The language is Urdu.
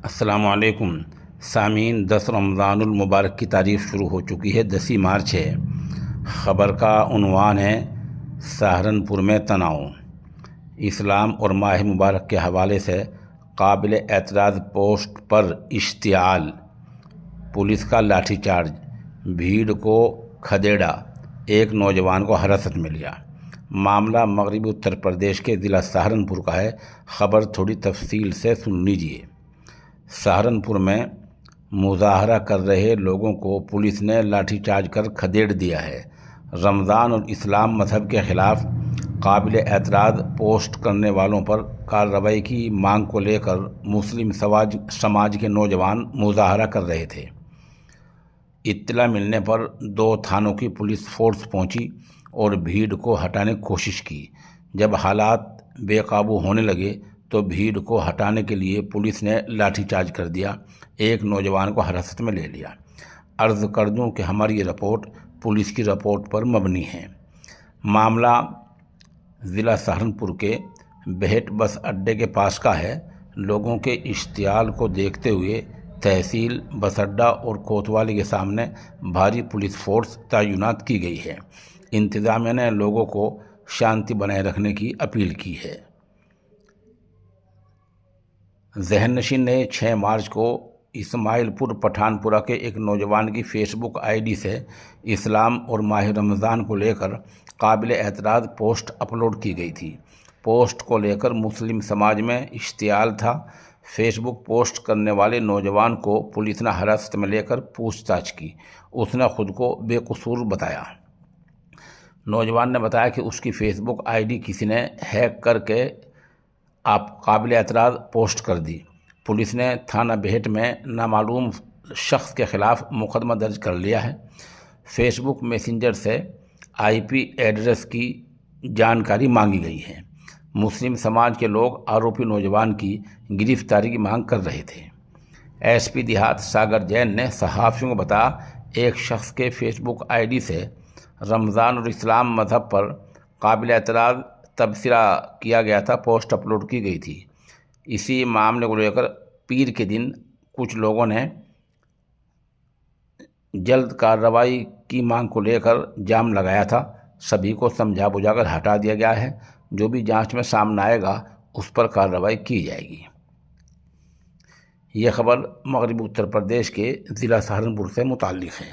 السلام علیکم سامعین، 10 رمضان المبارک کی تاریخ شروع ہو چکی ہے۔ 10 مارچ ہے۔ خبر کا عنوان ہے سہارنپور میں تناؤ۔ اسلام اور ماہ مبارک کے حوالے سے قابل اعتراض پوسٹ پر اشتعال، پولیس کا لاٹھی چارج، بھیڑ کو کھدیڑا، ایک نوجوان کو حراست میں لیا۔ معاملہ مغربی اتر پردیش کے ضلع سہارنپور کا ہے۔ خبر تھوڑی تفصیل سے سن لیجیے۔ سہارنپور میں مظاہرہ کر رہے لوگوں کو پولیس نے لاٹھی چارج کر کھدیڑ دیا ہے۔ رمضان اور اسلام مذہب کے خلاف قابل اعتراض پوسٹ کرنے والوں پر کارروائی کی مانگ کو لے کر مسلم سماج کے نوجوان مظاہرہ کر رہے تھے۔ اطلاع ملنے پر 2 تھانوں کی پولیس فورس پہنچی اور بھیڑ کو ہٹانے کی کوشش کی۔ جب حالات بے قابو ہونے لگے تو بھیڑ کو ہٹانے کے لیے پولیس نے لاٹھی چارج کر دیا، ایک نوجوان کو حراست میں لے لیا۔ عرض کر دوں کہ ہماری یہ رپورٹ پولیس کی رپورٹ پر مبنی ہے۔ معاملہ ضلع سہارنپور کے بہٹ بس اڈے کے پاس کا ہے۔ لوگوں کے اشتعال کو دیکھتے ہوئے تحصیل، بس اڈہ اور کوتوالی کے سامنے بھاری پولیس فورس تعینات کی گئی ہے۔ انتظامیہ نے لوگوں کو شانتی بنائے رکھنے کی اپیل کی ہے۔ ذہن نشین نے 6 مارچ کو اسماعیل پور پٹھان پورہ کے ایک نوجوان کی فیس بک آئی ڈی سے اسلام اور ماہ رمضان کو لے کر قابل اعتراض پوسٹ اپلوڈ کی گئی تھی۔ پوسٹ کو لے کر مسلم سماج میں اشتعال تھا۔ فیس بک پوسٹ کرنے والے نوجوان کو پولیس نے حراست میں لے کر پوچھ تاچھ کی۔ اس نے خود کو بے قصور بتایا۔ نوجوان نے بتایا کہ اس کی فیس بک آئی ڈی کسی نے ہیک کر کے قابل اعتراض پوسٹ کر دی۔ پولیس نے تھانہ بہٹ میں نامعلوم شخص کے خلاف مقدمہ درج کر لیا ہے۔ فیس بک میسنجر سے آئی پی ایڈریس کی جانکاری مانگی گئی ہے۔ مسلم سماج کے لوگ آروپی نوجوان کی گرفتاری کی مانگ کر رہے تھے۔ ایس پی دیہات ساگر جین نے صحافیوں کو بتایا، ایک شخص کے فیس بک آئی ڈی سے رمضان اور اسلام مذہب پر قابل اعتراض تبصرہ کیا گیا تھا، پوسٹ اپلوڈ کی گئی تھی۔ اسی معاملے کو لے کر پیر کے دن کچھ لوگوں نے جلد کارروائی کی مانگ کو لے کر جام لگایا تھا۔ سبھی کو سمجھا بجھا کر ہٹا دیا گیا ہے۔ جو بھی جانچ میں سامنے آئے گا اس پر کارروائی کی جائے گی۔ یہ خبر مغربی اتر پردیش کے ضلع سہارنپور سے متعلق ہے۔